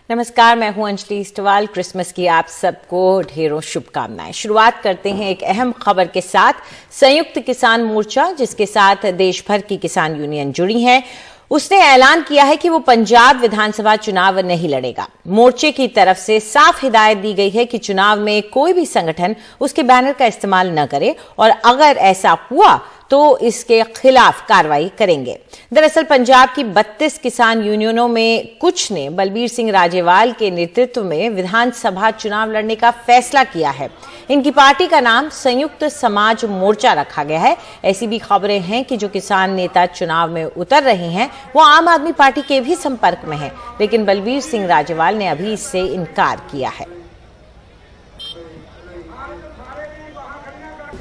नमस्कार, मैं हूं अंजलि इस्टवाल। क्रिसमस की आप सबको ढेरों शुभकामनाएं। शुरुआत करते हैं एक अहम खबर के साथ। संयुक्त किसान मोर्चा, जिसके साथ देश भर की किसान यूनियन जुड़ी हैं, उसने ऐलान किया है कि वो पंजाब विधानसभा चुनाव नहीं लड़ेगा। मोर्चे की तरफ से साफ हिदायत दी गई है कि चुनाव में कोई भी संगठन उसके बैनर का इस्तेमाल न करे और अगर ऐसा हुआ तो इसके खिलाफ कार्रवाई करेंगे। दरअसल पंजाब की 32 किसान यूनियनों में कुछ ने बलबीर सिंह राजेवाल के नेतृत्व में विधानसभा चुनाव लड़ने का फैसला किया है। इनकी पार्टी का नाम संयुक्त समाज मोर्चा रखा गया है। ऐसी भी खबरें हैं कि जो किसान नेता चुनाव में उतर रहे हैं वो आम आदमी पार्टी के भी संपर्क में हैं, लेकिन बलबीर सिंह राजेवाल ने अभी इससे इनकार किया है।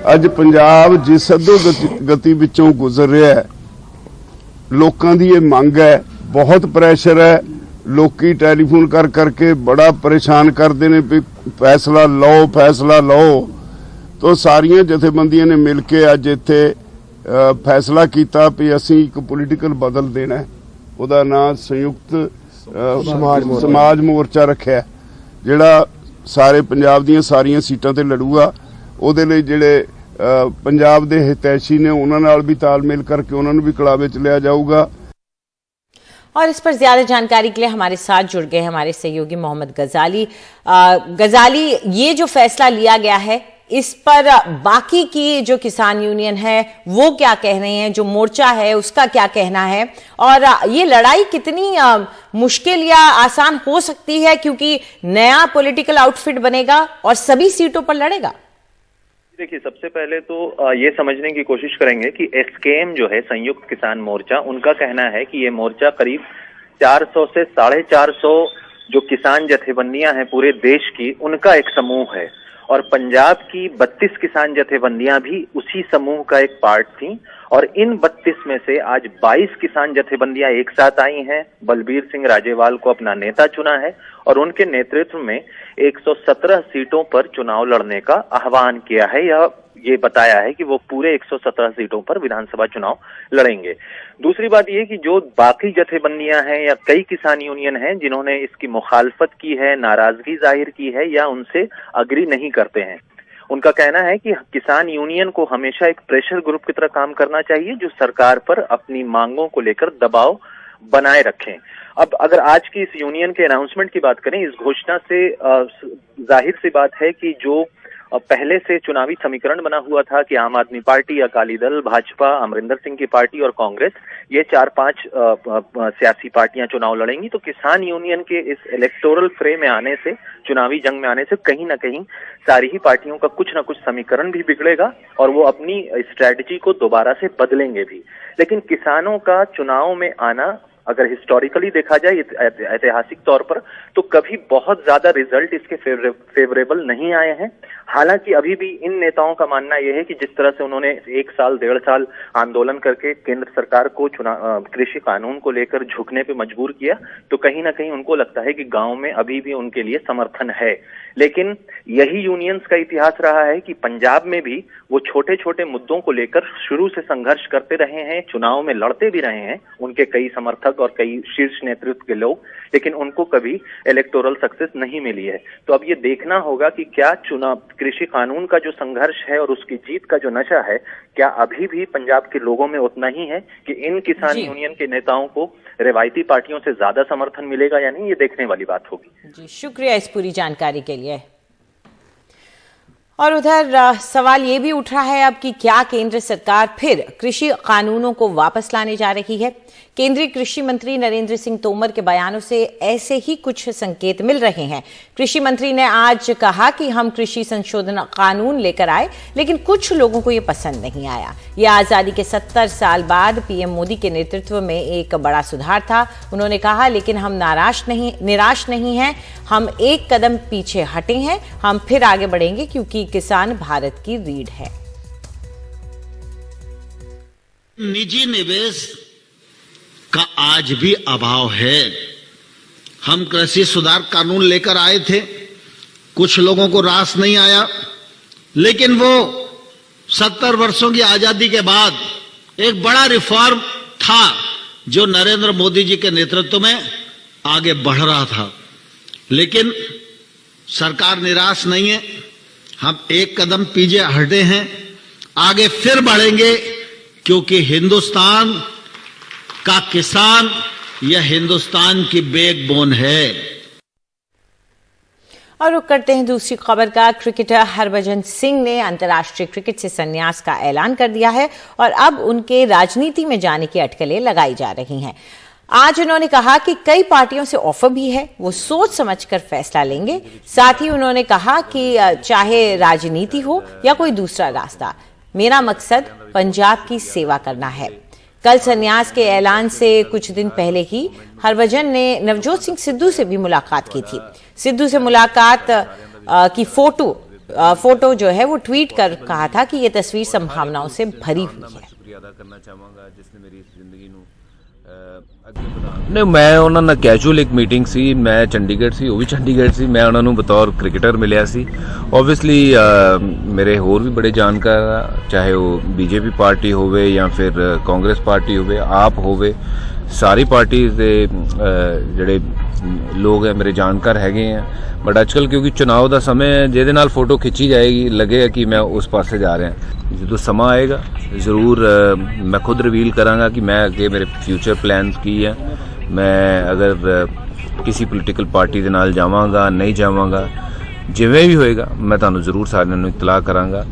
ਅੱਜ ਪੰਜਾਬ जिस अद्धो गति विचों गुजर रहा है, लोकां दी ये मंग है, बहुत प्रैशर है। लोकी टैलीफोन कर करके बड़ा परेशान करते ने भी फैसला लो। तो सारियां जथेबंदियां ने मिल के अज इत्थे फैसला किया भी असीं एक पोलीटिकल बदल देना है। उहदा नाम संयुक्त समाज मोर्चा रखिया, जिहड़ा सारे पंजाब दीयां सारियां सीटां ते लड़ूगा। ਉਹਦੇ ਲਈ ਜਿਹੜੇ पंजाब ਦੇ ਹਿਤੈਸ਼ੀ ने ਉਹਨਾਂ ਨਾਲ भी तालमेल करके उन्होंने भी कड़ावे च लिया जाऊगा। और इस पर ज्यादा जानकारी के लिए हमारे साथ जुड़ गए हमारे सहयोगी मोहम्मद गजाली। ये जो फैसला लिया गया है, इस पर बाकी की जो किसान यूनियन है वो क्या कह रहे हैं, जो मोर्चा है उसका क्या कहना है, और ये लड़ाई कितनी मुश्किल या आसान हो सकती है, क्योंकि नया पॉलिटिकल आउटफिट बनेगा और सभी सीटों पर लड़ेगा। देखिए, सबसे पहले तो ये समझने की कोशिश करेंगे कि एसकेएम जो है संयुक्त किसान मोर्चा, उनका कहना है कि ये मोर्चा करीब 400 से 450 जो किसान जथेबंदियां हैं पूरे देश की, उनका एक समूह है। और पंजाब की 32 किसान जथेबंदियां भी उसी समूह का एक पार्ट थी। और इन 32 में से आज 22 किसान जथेबंदियां एक साथ आई हैं। बलबीर सिंह राजेवाल को अपना नेता चुना है और उनके नेतृत्व में 117 सीटों पर चुनाव लड़ने का आह्वान किया है, या ये बताया है कि वो पूरे 117 सीटों पर विधानसभा चुनाव लड़ेंगे। दूसरी बात ये कि जो बाकी जथेबंदियां हैं या कई किसान यूनियन हैं जिन्होंने इसकी मुखालफत की है, नाराजगी जाहिर की है या उनसे अग्री नहीं करते हैं, उनका कहना है कि किसान यूनियन को हमेशा एक प्रेशर ग्रुप की तरह काम करना चाहिए जो सरकार पर अपनी मांगों को लेकर दबाव बनाए रखें। अब अगर आज की इस यूनियन के अनाउंसमेंट की बात करें, इस घोषणा से जाहिर सी बात है कि जो पहले से चुनावी समीकरण बना हुआ था कि आम आदमी पार्टी, अकाली दल, भाजपा, अमरिंदर सिंह की पार्टी और कांग्रेस, ये 4-5 सियासी पार्टियां चुनाव लड़ेंगी, तो किसान यूनियन के इस इलेक्टोरल फ्रे में आने से, चुनावी जंग में आने से कहीं ना कहीं सारी ही पार्टियों का कुछ ना कुछ समीकरण भी बिगड़ेगा और वो अपनी स्ट्रैटेजी को दोबारा से बदलेंगे भी। लेकिन किसानों का चुनाव में आना अगर हिस्टोरिकली देखा जाए, ऐतिहासिक तौर पर, तो कभी बहुत ज्यादा रिजल्ट इसके फेवरेबल नहीं आए हैं। हालांकि अभी भी इन नेताओं का मानना यह है कि जिस तरह से उन्होंने 1 साल 1.5 साल आंदोलन करके केंद्र सरकार को कृषि कानून को लेकर झुकने पे मजबूर किया, तो कहीं ना कहीं उनको लगता है कि गांव में अभी भी उनके लिए समर्थन है। लेकिन यही यूनियंस का इतिहास रहा है कि पंजाब में भी वो छोटे छोटे मुद्दों को लेकर शुरू से संघर्ष करते रहे हैं, चुनाव में लड़ते भी रहे हैं उनके कई समर्थक और कई शीर्ष नेतृत्व के लोग, लेकिन उनको कभी इलेक्टोरल सक्सेस नहीं मिली है। तो अब ये देखना होगा कि क्या चुनाव कृषि कानून का जो संघर्ष है और उसकी जीत का जो नशा है, क्या अभी भी पंजाब के लोगों में उतना ही है कि इन किसान यूनियन के नेताओं को रिवायती पार्टियों से ज्यादा समर्थन मिलेगा या नहीं, ये देखने वाली बात होगी। जी, शुक्रिया इस पूरी जानकारी के लिए। और उधर सवाल ये भी उठ रहा है अब कि क्या केंद्र सरकार फिर कृषि कानूनों को वापस लाने जा रही है। केंद्रीय कृषि मंत्री नरेंद्र सिंह तोमर के बयानों से ऐसे ही कुछ संकेत मिल रहे हैं। कृषि मंत्री ने आज कहा कि हम कृषि संशोधन कानून लेकर आए, लेकिन कुछ लोगों को ये पसंद नहीं आया। यह आजादी के 70 साल बाद पीएम मोदी के नेतृत्व में एक बड़ा सुधार था, उन्होंने कहा, लेकिन हम निराश नहीं हैं, हम एक कदम पीछे हटे हैं, हम फिर आगे बढ़ेंगे क्योंकि किसान भारत की रीढ़ है। निजी निवेश का आज भी अभाव है। हम कृषि सुधार कानून लेकर आए थे, कुछ लोगों को रास नहीं आया, लेकिन वो 70 वर्षों की आजादी के बाद एक बड़ा रिफॉर्म था जो नरेंद्र मोदी जी के नेतृत्व में आगे बढ़ रहा था। लेकिन सरकार निराश नहीं है। हम एक कदम पीछे हटे हैं, आगे फिर बढ़ेंगे, क्योंकि हिंदुस्तान का किसान यह हिंदुस्तान की बैकबोन है। और रुक करते हैं दूसरी खबर का। क्रिकेटर हरभजन सिंह ने अंतर्राष्ट्रीय क्रिकेट से संन्यास का ऐलान कर दिया है और अब उनके राजनीति में जाने की अटकलें लगाई जा रही हैं। आज उन्होंने कहा कि कई पार्टियों से ऑफर भी है, वो सोच समझकर फैसला लेंगे। साथ ही उन्होंने कहा कि चाहे राजनीति हो या कोई दूसरा रास्ता, मेरा मकसद पंजाब की सेवा करना है। कल संन्यास के ऐलान से कुछ दिन पहले ही हरभजन ने नवजोत सिंह सिद्धू से भी मुलाकात की थी। सिद्धू से मुलाकात की फोटो जो है वो ट्वीट कर कहा था कि ये तस्वीर संभावनाओं से भरी हुई है। नहीं, मैं ਉਹਨਾਂ ਨਾਲ ਕੈਜੂਅਲ ਇੱਕ ਮੀਟਿੰਗ ਸੀ। ਮੈਂ ਚੰਡੀਗੜ੍ਹ ਸੀ, ਉਹ ਵੀ ਚੰਡੀਗੜ੍ਹ ਸੀ। ਮੈਂ ਉਹਨਾਂ ਨੂੰ ਬਤੌਰ ਕ੍ਰਿਕਟਰ ਮਿਲਿਆ ਸੀ। ਓਬਵੀਅਸਲੀ ਮੇਰੇ ਹੋਰ ਵੀ ਬੜੇ ਜਾਣਕਾਰ ਆ, ਚਾਹੇ ਉਹ ਬੀਜੇਪੀ ਪਾਰਟੀ ਹੋਵੇ ਜਾਂ ਫਿਰ ਕਾਂਗਰਸ ਪਾਰਟੀ ਹੋਵੇ, ਆਪ ਹੋਵੇ, ਸਾਰੀ ਪਾਰਟੀਆਂ ਦੇ ਜਿਹੜੇ ਲੋਕ ਹੈ ਮੇਰੇ ਜਾਣਕਾਰ ਹੈਗੇ ਆ। ਬਟ ਅੱਜਕੱਲ ਕਿਉਂਕਿ ਚੁਣਾਵ ਦਾ ਸਮੇਂ ਹੈ, ਜਿਹਦੇ ਨਾਲ ਫੋਟੋ ਖਿੱਚੀ ਜਾਏਗੀ, ਲੱਗੇਗਾ ਕਿ ਮੈਂ ਉਸ ਪਾਸੇ ਜਾ ਰਿਹਾ। ਜਦੋਂ ਸਮਾਂ ਆਏਗਾ ਜ਼ਰੂਰ ਮੈਂ ਖੁਦ ਰਿਵੀਲ ਕਰਾਂਗਾ ਕਿ ਮੈਂ ਅੱਗੇ ਮੇਰੇ ਫਿਊਚਰ ਪਲਾਨਸ ਕੀ ਹੈ। ਮੈਂ ਅਗਰ ਕਿਸੇ ਪੋਲੀਟੀਕਲ ਪਾਰਟੀ ਦੇ ਨਾਲ ਜਾਵਾਂਗਾ, ਨਹੀਂ ਜਾਵਾਂਗਾ, ਜਿਵੇਂ ਵੀ ਹੋਏਗਾ ਮੈਂ ਤੁਹਾਨੂੰ ਜ਼ਰੂਰ ਸਾਰਿਆਂ ਨੂੰ ਇਤਲਾਹ ਕਰਾਂਗਾ।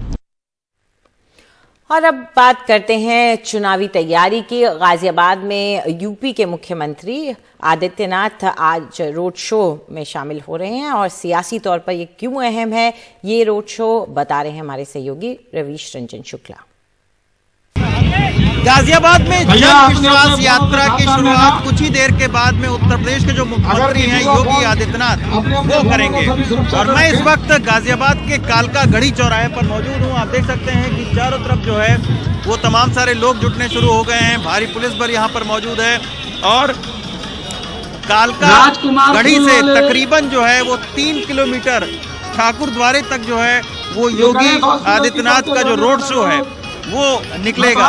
और अब बात करते हैं चुनावी तैयारी की। गाजियाबाद में यूपी के मुख्यमंत्री आदित्यनाथ आज रोड शो में शामिल हो रहे हैं और सियासी तौर पर ये क्यों अहम है, ये रोड शो बता रहे हैं हमारे सहयोगी रवीश रंजन शुक्ला। गाजियाबाद में जन विश्वास यात्रा की शुरुआत कुछ ही देर के बाद में उत्तर प्रदेश के जो मुख्यमंत्री हैं योगी आदित्यनाथ वो करेंगे। और मैं इस वक्त गाजियाबाद के कालका गढ़ी चौराहे पर मौजूद हूँ। आप देख सकते हैं कि चारों तरफ जो है वो तमाम सारे लोग जुटने शुरू हो गए हैं। भारी पुलिस बल यहाँ पर मौजूद है और कालका गढ़ी से तकरीबन जो है वो 3 किलोमीटर ठाकुर द्वारे तक जो है वो योगी आदित्यनाथ का जो रोड शो है वो निकलेगा।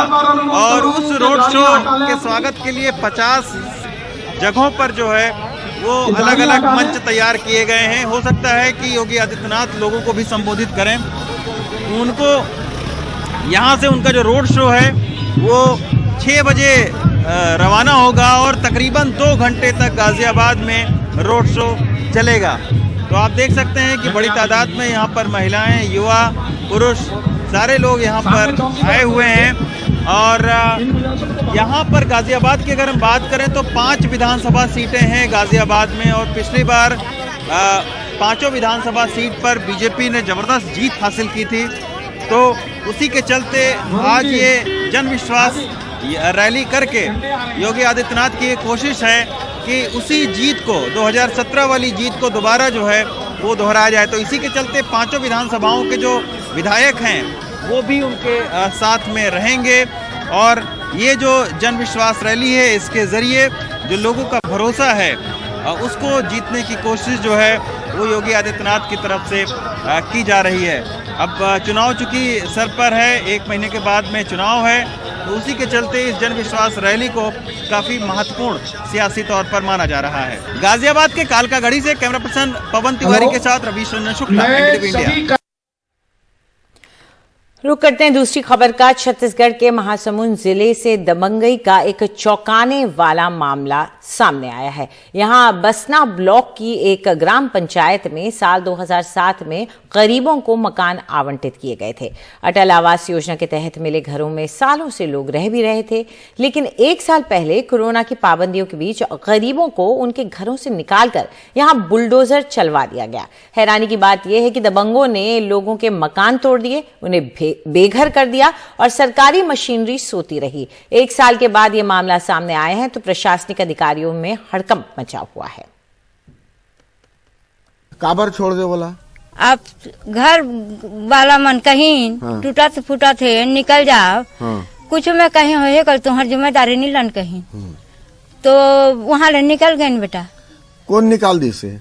और उस रोड शो के स्वागत के लिए 50 जगहों पर जो है वो अलग अलग मंच तैयार किए गए हैं। हो सकता है कि योगी आदित्यनाथ लोगों को भी संबोधित करें। उनको यहाँ से उनका जो रोड शो है वो 6 बजे रवाना होगा और तकरीबन 2 घंटे तक गाजियाबाद में रोड शो चलेगा। तो आप देख सकते हैं कि बड़ी तादाद में यहाँ पर महिलाएं, युवा, पुरुष सारे लोग यहाँ पर आए हुए हैं। और यहाँ पर गाजियाबाद की अगर हम बात करें तो 5 विधानसभा सीटें हैं गाजियाबाद में और पिछली बार 5 विधानसभा सीट पर बीजेपी ने ज़बरदस्त जीत हासिल की थी। तो उसी के चलते आज ये जन विश्वास रैली करके योगी आदित्यनाथ की ये कोशिश है कि उसी जीत को 2017 वाली जीत को दोबारा जो है वो दोहराया जाए। तो इसी के चलते 5 विधानसभाओं के जो विधायक हैं वो भी उनके साथ में रहेंगे। और ये जो जन विश्वास रैली है इसके ज़रिए जो लोगों का भरोसा है उसको जीतने की कोशिश जो है वो योगी आदित्यनाथ की तरफ से की जा रही है। अब चुनाव चूँकि सर पर है, 1 महीने के बाद में चुनाव है, तो उसी के चलते इस जन विश्वास रैली को काफ़ी महत्वपूर्ण सियासी तौर पर माना जा रहा है। गाजियाबाद के कालका गढ़ी से कैमरा पर्सन पवन तिवारी के साथ रवीश रंजन शुक्ला, इंडिया। रुक करते हैं दूसरी खबर का। छत्तीसगढ़ के महासमुंद जिले से दबंगई का एक चौंकाने वाला मामला सामने आया है। यहां बसना ब्लॉक की एक ग्राम पंचायत में साल 2007 में गरीबों को मकान आवंटित किए गए थे। अटल आवास योजना के तहत मिले घरों में सालों से लोग रह भी रहे थे, लेकिन 1 साल पहले कोरोना की पाबंदियों के बीच गरीबों को उनके घरों से निकालकर यहां बुलडोजर चलवा दिया गया। हैरानी की बात यह है कि दबंगों ने लोगों के मकान तोड़ दिए, उन्हें बेघर कर दिया और सरकारी मशीनरी सोती रही। 1 साल के बाद यह मामला सामने आया है तो प्रशासनिक अधिकारियों में हड़कंप मचा हुआ है। काबर छोड़ दे बोला आप घर वाला मन कहीं टूटा से फूटा थे निकल जाओ। कुछ में कहीं हो कल तुम्हारी जिम्मेदारी नहीं लन कहीं तो वहाँ ले निकल गए बेटा। कौन निकाल दी से?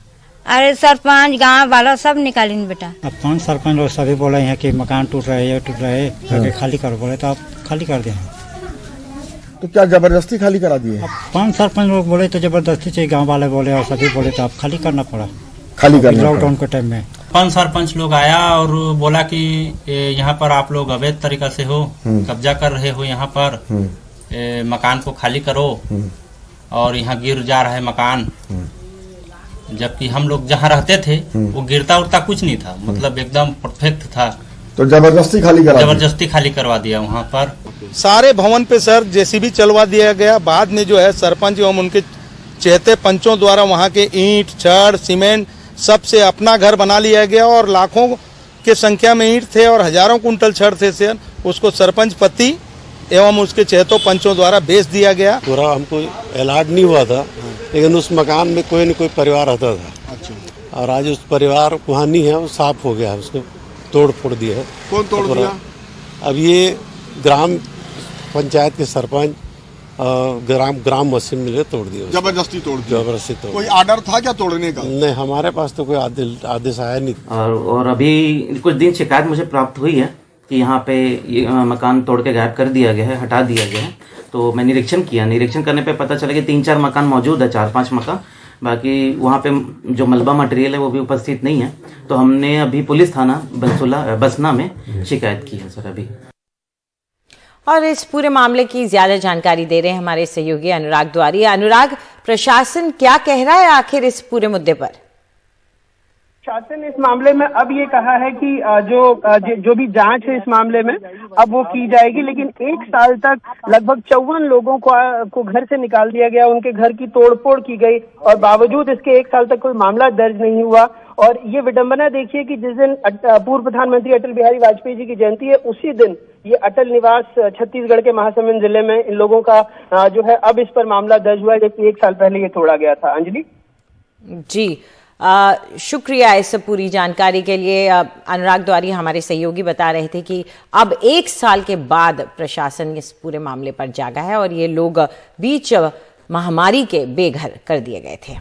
अरे सरपंच गांव वाला सब निकाली बेटा। अब 5 सरपंच लोग सभी बोले हैं कि मकान टूट रहे हैं खाली करो, बोले तो आप खाली कर दें। तो क्या जबरदस्ती खाली करा दिए? अब 5 सरपंच लोग बोले तो जबरदस्ती चाहिए, गांव वाले बोले और सभी बोले तो आप खाली करना पड़ा। खाली करने का? लॉकडाउन के टाइम में पंच सरपंच लोग आया और बोला कि यहाँ पर आप लोग अवैध तरीका से हो कब्जा कर रहे हो, यहाँ पर मकान को खाली करो और यहाँ गिर जा रहा है मकान। जबकि हम लोग जहाँ रहते थे वो गिरता उड़ता कुछ नहीं था, मतलब एकदम परफेक्ट था। तो जबरदस्ती खाली करवा दिया वहाँ पर। सारे भवन पे सर जेसीबी चलवा दिया गया। बाद में जो है सरपंच एवं उनके चहेते पंचों द्वारा वहाँ के ईंट छड़ सीमेंट सबसे अपना घर बना लिया गया और लाखों के संख्या में ईंट थे और हजारों कुंटल छड़ थे सर, उसको सरपंच पति एवं उसके चहेतों पंचों द्वारा बेच दिया गया। पूरा हमको अलॉट नहीं हुआ था, लेकिन उस मकान में कोई न कोई परिवार रहता था। अच्छा। और आज उस परिवार वहाँ नहीं है, वो साफ हो गया है, उसको तोड़ फोड़ दिया है। कौन तोड़ दिया? अब ये ग्राम पंचायत के सरपंच ग्राम मशीन मिले तोड़ दिया। जबरदस्ती तोड़ दिया। कोई आर्डर था क्या तोड़ने का? नहीं, हमारे पास तो कोई आदेश आया नहीं। और अभी कुछ दिन शिकायत मुझे प्राप्त हुई है कि यहाँ पे मकान तोड़ के गायब कर दिया गया है, हटा दिया गया है। तो मैं निरीक्षण किया, निरीक्षण करने पे पता चला कि 3-4 मकान मौजूद है, 4-5 मकान, बाकी वहाँ पे जो मलबा मटेरियल है वो भी उपस्थित नहीं है। तो हमने अभी पुलिस थाना बसना में शिकायत की है सर अभी। और इस पूरे मामले की ज्यादा जानकारी दे रहे हैं हमारे सहयोगी अनुराग द्वारी। अनुराग, प्रशासन क्या कह रहा है आखिर इस पूरे मुद्दे पर? शासन इस मामले में अब ये कहा है कि जो भी जांच है इस मामले में अब वो की जाएगी, लेकिन 1 साल तक लगभग 54 लोगों को घर से निकाल दिया गया, उनके घर की तोड़फोड़ की गई और बावजूद इसके 1 साल तक कोई मामला दर्ज नहीं हुआ। और ये विडंबना देखिए कि जिस दिन पूर्व प्रधानमंत्री अटल बिहारी वाजपेयी जी की जयंती है, उसी दिन ये अटल निवास छत्तीसगढ़ के महासमुंद जिले में इन लोगों का जो है अब इस पर मामला दर्ज हुआ है, जबकि 1 साल पहले ये तोड़ा गया था। अंजलि जी, शुक्रिया इस पूरी जानकारी के लिए। अनुराग द्वारी हमारे सहयोगी बता रहे थे कि अब 1 साल के बाद प्रशासन इस पूरे मामले पर जागा है और ये लोग बीच महामारी के बेघर कर दिए गए थे।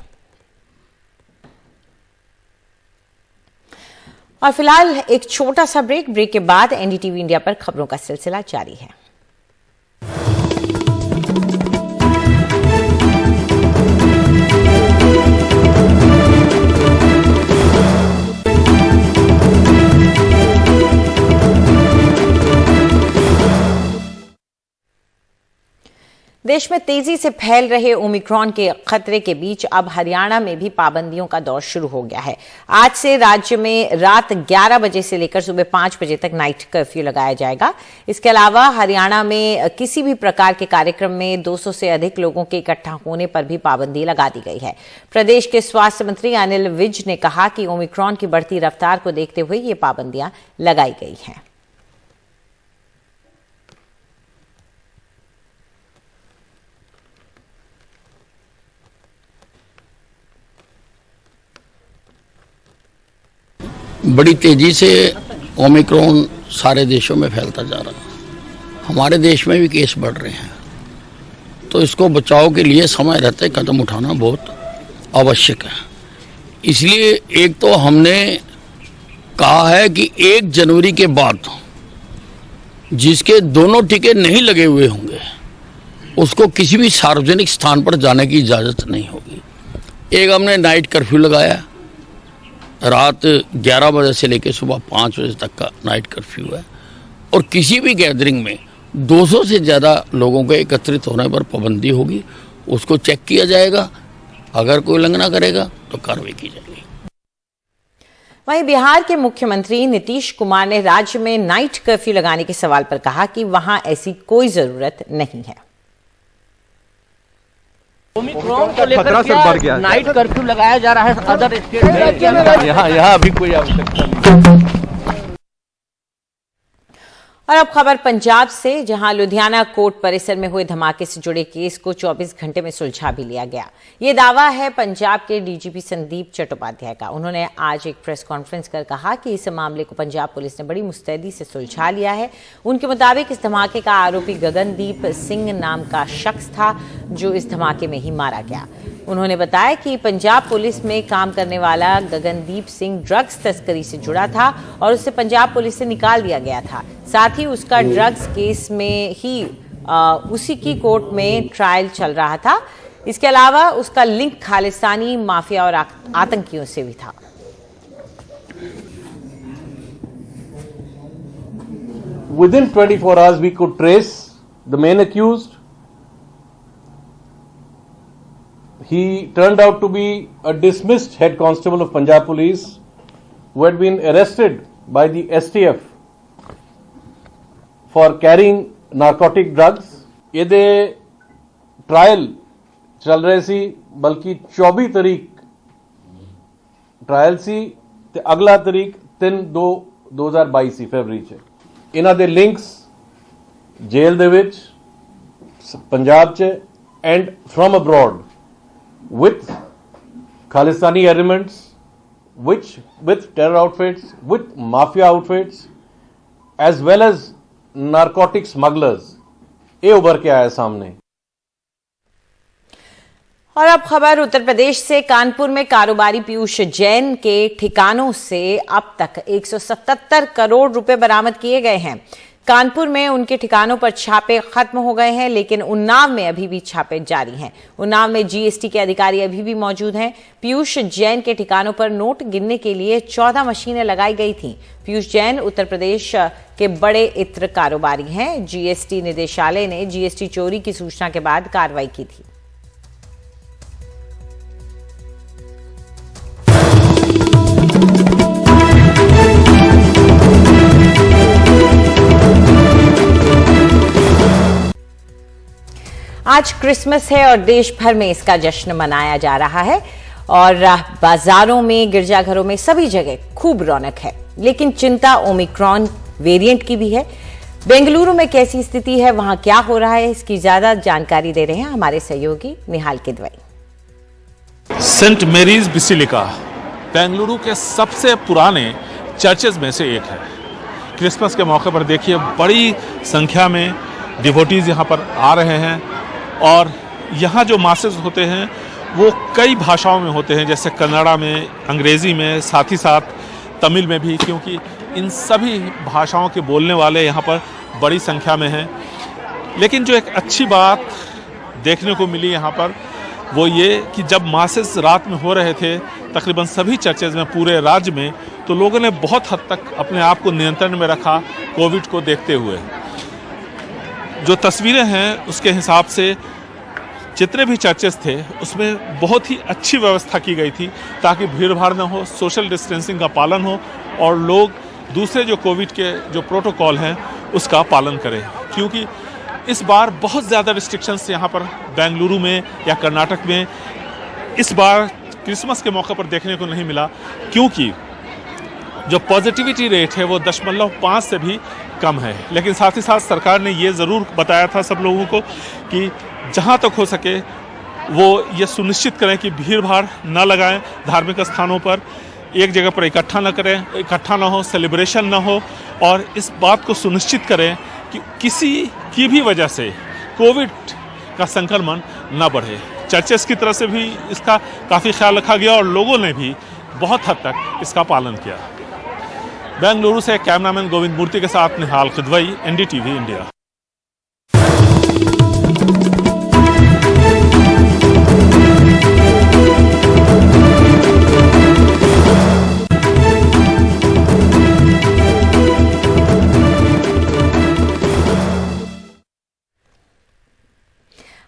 और फिलहाल एक छोटा सा ब्रेक के बाद एनडीटीवी इंडिया पर खबरों का सिलसिला जारी है। देश में तेजी से फैल रहे ओमिक्रॉन के खतरे के बीच अब हरियाणा में भी पाबंदियों का दौर शुरू हो गया है। आज से राज्य में रात 11 बजे से लेकर सुबह 5 बजे तक नाइट कर्फ्यू लगाया जाएगा। इसके अलावा हरियाणा में किसी भी प्रकार के कार्यक्रम में 200 से अधिक लोगों के इकट्ठा होने पर भी पाबंदी लगा दी गई है। प्रदेश के स्वास्थ्य मंत्री अनिल विज ने कहा कि ओमिक्रॉन की बढ़ती रफ्तार को देखते हुए ये पाबंदियां लगाई गई हैं। बड़ी तेजी से ओमिक्रॉन सारे देशों में फैलता जा रहा है, हमारे देश में भी केस बढ़ रहे हैं, तो इसको बचाव के लिए समय रहते कदम उठाना बहुत आवश्यक है। इसलिए एक तो हमने कहा है कि 1 जनवरी के बाद जिसके दोनों टीके नहीं लगे हुए होंगे उसको किसी भी सार्वजनिक स्थान पर जाने की इजाज़त नहीं होगी। एक हमने नाइट कर्फ्यू लगाया, रात 11 बजे से लेकर सुबह 5 बजे तक का नाइट कर्फ्यू है, और किसी भी गैदरिंग में 200 से ज़्यादा लोगों के एकत्रित होने पर पाबंदी होगी। उसको चेक किया जाएगा, अगर कोई उल्लंघना करेगा तो कार्रवाई की जाएगी। वहीं बिहार के मुख्यमंत्री नीतीश कुमार ने राज्य में नाइट कर्फ्यू लगाने के सवाल पर कहा कि वहां ऐसी कोई जरूरत नहीं है। ओमिक्रॉन को लेकर क्या नाइट कर्फ्यू लगाया जा रहा है अदर स्टेट में? यहाँ अभी कोई आवश्यकता नहीं। और अब खबर पंजाब से, जहां लुधियाना कोर्ट परिसर में हुए धमाके से जुड़े केस को 24 घंटे में सुलझा भी लिया गया। ये दावा है पंजाब के डीजीपी संदीप चट्टोपाध्याय का। उन्होंने आज एक प्रेस कॉन्फ्रेंस कर कहा कि इस मामले को पंजाब पुलिस ने बड़ी मुस्तैदी से सुलझा लिया है। उनके मुताबिक इस धमाके का आरोपी गगनदीप सिंह नाम का शख्स था, जो इस धमाके में ही मारा गया। उन्होंने बताया कि पंजाब पुलिस में काम करने वाला गगनदीप सिंह ड्रग्स तस्करी से जुड़ा था और उसे पंजाब पुलिस से निकाल दिया गया था। साथ ही उसका ड्रग्स केस में ही उसी की कोर्ट में ट्रायल चल रहा था। इसके अलावा उसका लिंक खालिस्तानी माफिया और आतंकियों से भी था। Within 24 hours, we could trace the main accused. He turned out to be a dismissed head constable of Punjab Police who had been arrested by the STF for carrying narcotic drugs. ਇਹਦੇ trial चल रहे ਸੀ बल्कि 24 तरीक trial ਸੀ ਤੇ ਅਗਲਾ ਤਰੀਕ 3/2/2022 ਸੀ ਫਰਵਰੀ 'ਚ। ਇਹਨਾਂ ਦੇ ਲਿੰਕਸ ਜੇਲ੍ਹ ਦੇ ਵਿੱਚ ਪੰਜਾਬ 'ਚ and from abroad with Khalistani elements, with terror outfits, with mafia outfits, as well as narcotic smugglers, ये उभर के आया सामने। और अब खबर उत्तर प्रदेश से। कानपुर में कारोबारी पीयूष जैन के ठिकानों से अब तक 177 करोड़ रुपए बरामद किए गए हैं। कानपुर में उनके ठिकानों पर छापे खत्म हो गए हैं, लेकिन उन्नाव में अभी भी छापे जारी हैं। उन्नाव में जीएसटी के अधिकारी अभी भी मौजूद हैं। पीयूष जैन के ठिकानों पर नोट गिनने के लिए 14 मशीनें लगाई गई थीं। पीयूष जैन उत्तर प्रदेश के बड़े इत्र कारोबारी हैं। जीएसटी निदेशालय ने जीएसटी चोरी की सूचना के बाद कार्रवाई की थी। आज क्रिसमस है और देश भर में इसका जश्न मनाया जा रहा है और बाजारों में, गिरजाघरों में, सभी जगह खूब रौनक है। लेकिन चिंता ओमिक्रॉन वेरिएंट की भी है। बेंगलुरु में कैसी स्थिति है, वहां क्या हो रहा है, इसकी ज्यादा जानकारी दे रहे हैं हमारे सहयोगी Nihal Kidwai. Saint Mary's basilica Bengaluru के सबसे पुराने चर्चेज में से एक है। क्रिसमस के मौके पर देखिए बड़ी संख्या में डिवोटीज यहाँ पर आ रहे हैं और यहाँ जो मासेस होते हैं वो कई भाषाओं में होते हैं, जैसे कन्नड़ा में, अंग्रेज़ी में, साथ ही साथ तमिल में भी, क्योंकि इन सभी भाषाओं के बोलने वाले यहाँ पर बड़ी संख्या में हैं। लेकिन जो एक अच्छी बात देखने को मिली यहाँ पर वो ये कि जब मासेस रात में हो रहे थे तकरीबन सभी चर्चेज में पूरे राज्य में, तो लोगों ने बहुत हद तक अपने आप को नियंत्रण में रखा कोविड को देखते हुए। जो तस्वीरें हैं उसके हिसाब से जितने भी चर्चेस थे उसमें बहुत ही अच्छी व्यवस्था की गई थी ताकि भीड़ भाड़ न हो, सोशल डिस्टेंसिंग का पालन हो और लोग दूसरे जो कोविड के जो प्रोटोकॉल हैं उसका पालन करें। क्योंकि इस बार बहुत ज़्यादा रिस्ट्रिक्शंस यहाँ पर बेंगलुरु में या कर्नाटक में इस बार क्रिसमस के मौके पर देखने को नहीं मिला, क्योंकि जो पॉजिटिविटी रेट है वो 0.5 से भी कम है। लेकिन साथ ही साथ सरकार ने ये ज़रूर बताया था सब लोगों को कि जहाँ तक हो सके वो ये सुनिश्चित करें कि भीड़ भाड़ न लगाएं, धार्मिक स्थानों पर एक जगह पर इकट्ठा न करें, इकट्ठा ना हो, सेलिब्रेशन ना हो, और इस बात को सुनिश्चित करें कि किसी की भी वजह से कोविड का संक्रमण न बढ़े। चर्चेस की तरफ से भी इसका काफ़ी ख्याल रखा गया और लोगों ने भी बहुत हद तक इसका पालन किया। बेंगलुरु से कैमरामैन गोविंद मूर्ति के साथ निहाल किदवई, एनडीटीवी इंडिया।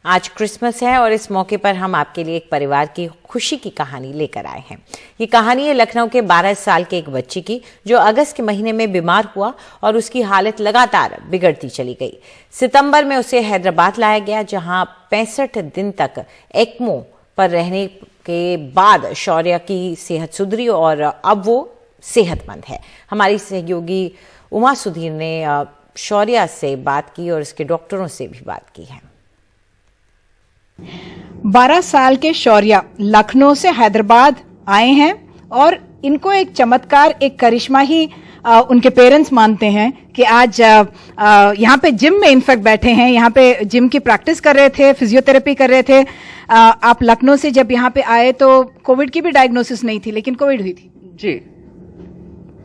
आज क्रिसमस है और इस मौके पर हम आपके लिए एक परिवार की खुशी की कहानी लेकर आए हैं। ये कहानी है लखनऊ के 12 साल के एक बच्चे की, जो अगस्त के महीने में बीमार हुआ और उसकी हालत लगातार बिगड़ती चली गई। सितंबर में उसे हैदराबाद लाया गया, जहां 65 दिन तक एक्मो पर रहने के बाद शौर्य की सेहत सुधरी और अब वो सेहतमंद है। हमारी सहयोगी उमा सुधीर ने शौर्य से बात की और इसके डॉक्टरों से भी बात की है। 12 साल के शौर्य लखनऊ से हैदराबाद आए हैं और इनको एक चमत्कार, एक करिश्मा ही उनके पेरेंट्स मानते हैं कि आज यहाँ पे जिम में इनफैक्ट बैठे हैं, यहाँ पे जिम की प्रैक्टिस कर रहे थे, फिजियोथेरेपी कर रहे थे। आप लखनऊ से जब यहाँ पे आए तो कोविड की भी डायग्नोसिस नहीं थी, लेकिन कोविड हुई थी। जी,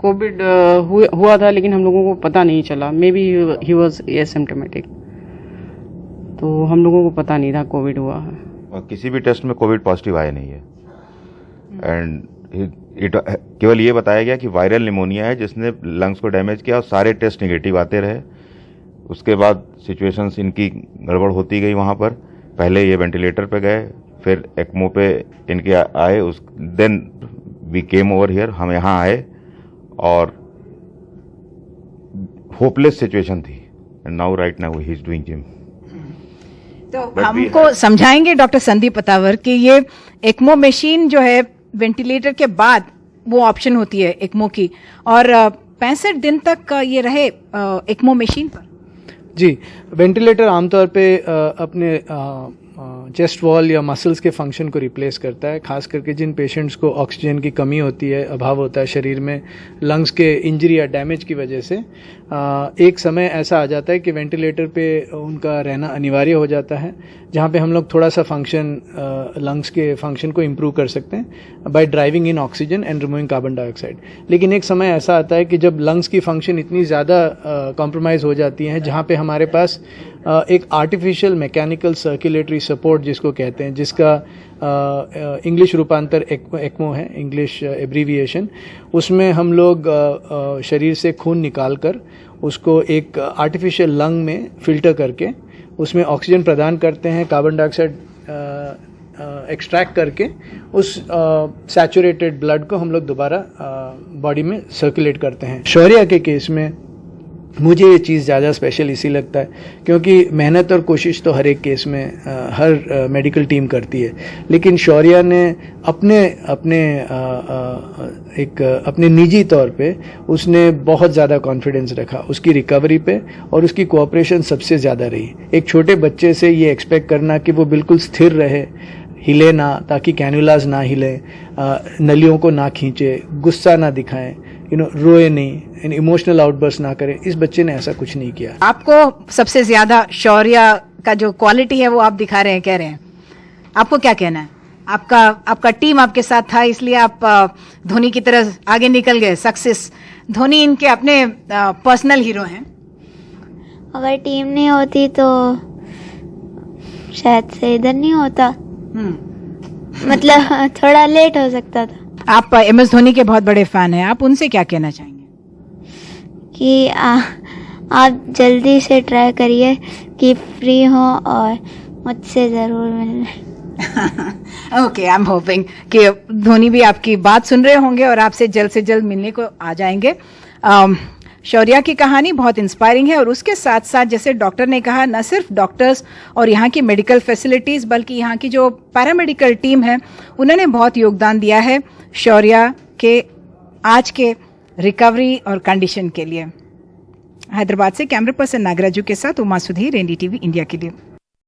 कोविड हुआ था, लेकिन हम लोगों को पता नहीं चला। May be he was asymptomatic, तो हम लोगों को पता नहीं था कोविड हुआ है। और किसी भी टेस्ट में कोविड पॉजिटिव आया नहीं है। एंड केवल ये बताया गया कि वायरल निमोनिया है जिसने लंग्स को डैमेज किया और सारे टेस्ट निगेटिव आते रहे। उसके बाद सिचुएशंस इनकी गड़बड़ होती गई वहाँ पर। पहले ये वेंटिलेटर पे गए, फिर एक्मो पे इनके आए, then we came over here, हम यहाँ आए और होपलेस सिचुएशन थी। And now right now he is doing gym. तो हमको समझाएंगे डॉक्टर संदीप पतावर कि ये एक्मो मशीन जो है वेंटिलेटर के बाद वो ऑप्शन होती है एक्मो की, और 65 दिन तक ये रहे एक्मो मशीन पर। जी, वेंटिलेटर आमतौर पे अपने चेस्ट वॉल या मसल्स के फंक्शन को रिप्लेस करता है, खास करके जिन पेशेंट्स को ऑक्सीजन की कमी होती है, अभाव होता है शरीर में लंग्स के इंजरी या डैमेज की वजह से। एक समय ऐसा आ जाता है कि वेंटिलेटर पे उनका रहना अनिवार्य हो जाता है, जहाँ पे हम लोग थोड़ा सा फंक्शन लंग्स के फंक्शन को इम्प्रूव कर सकते हैं by driving in oxygen and removing carbon dioxide. लेकिन एक समय ऐसा आता है कि जब लंग्स की फंक्शन इतनी ज़्यादा कॉम्प्रोमाइज़ हो जाती है, जहाँ पे हमारे पास एक आर्टिफिशियल मैकेनिकल सर्कुलेटरी सपोर्ट जिसको कहते हैं, जिसका इंग्लिश रूपांतर एक्मो है, इंग्लिश एब्रीविएशन। उसमें हम लोग शरीर से खून निकाल कर उसको एक आर्टिफिशियल लंग में फिल्टर करके उसमें ऑक्सीजन प्रदान करते हैं, कार्बन डाइऑक्साइड एक्सट्रैक्ट करके उस सैचुरेटेड ब्लड को हम लोग दोबारा बॉडी में सर्कुलेट करते हैं। शौर्या के केस में मुझे ये चीज़ ज़्यादा स्पेशल इसी लगता है क्योंकि मेहनत और कोशिश तो हर एक केस में हर मेडिकल टीम करती है, लेकिन शौर्या ने अपने निजी तौर पे उसने बहुत ज़्यादा कॉन्फिडेंस रखा उसकी रिकवरी पे, और उसकी कोऑपरेशन सबसे ज़्यादा रही। एक छोटे बच्चे से ये एक्सपेक्ट करना कि वो बिल्कुल स्थिर रहे, हिले ना, ताकि कैनुलाज ना हिले, नलियों को ना खींचे, गुस्सा ना दिखाएं, रोए नहीं, इमोशनल आउटबर्स्ट ना करे, इस बच्चे ने ऐसा कुछ नहीं किया। आपको सबसे ज्यादा शौर्या का जो क्वालिटी है वो आप दिखा रहे हैं, कह रहे हैं, आपको क्या कहना है? आपका टीम आपके साथ था, इसलिए आप धोनी की तरह आगे निकल गए, सक्सेस। धोनी इनके अपने पर्सनल हीरो हैं। अगर टीम नहीं होती तो शायद से इधर नहीं होता, मतलब थोड़ा लेट हो सकता था। आप MS धोनी के बहुत बड़े फैन हैं, आप उनसे क्या कहना चाहेंगे? कि आप जल्दी से ट्राई करिए कि फ्री हो और मुझसे ज़रूर मिलना। ओके, आई एम होपिंग कि धोनी भी आपकी बात सुन रहे होंगे और आपसे जल्द से जल्द मिलने को आ जाएंगे। शौर्या की कहानी बहुत इंस्पायरिंग है, और उसके साथ साथ जैसे डॉक्टर ने कहा, न सिर्फ डॉक्टर्स और यहाँ की मेडिकल फैसिलिटीज़ बल्कि यहाँ की जो पैरामेडिकल टीम है उन्होंने बहुत योगदान दिया है शौर्या के आज के रिकवरी और कंडीशन के लिए। हैदराबाद से कैमरा पर्सन नागराजू के साथ उमा सुधीर, NDTV इंडिया के लिए।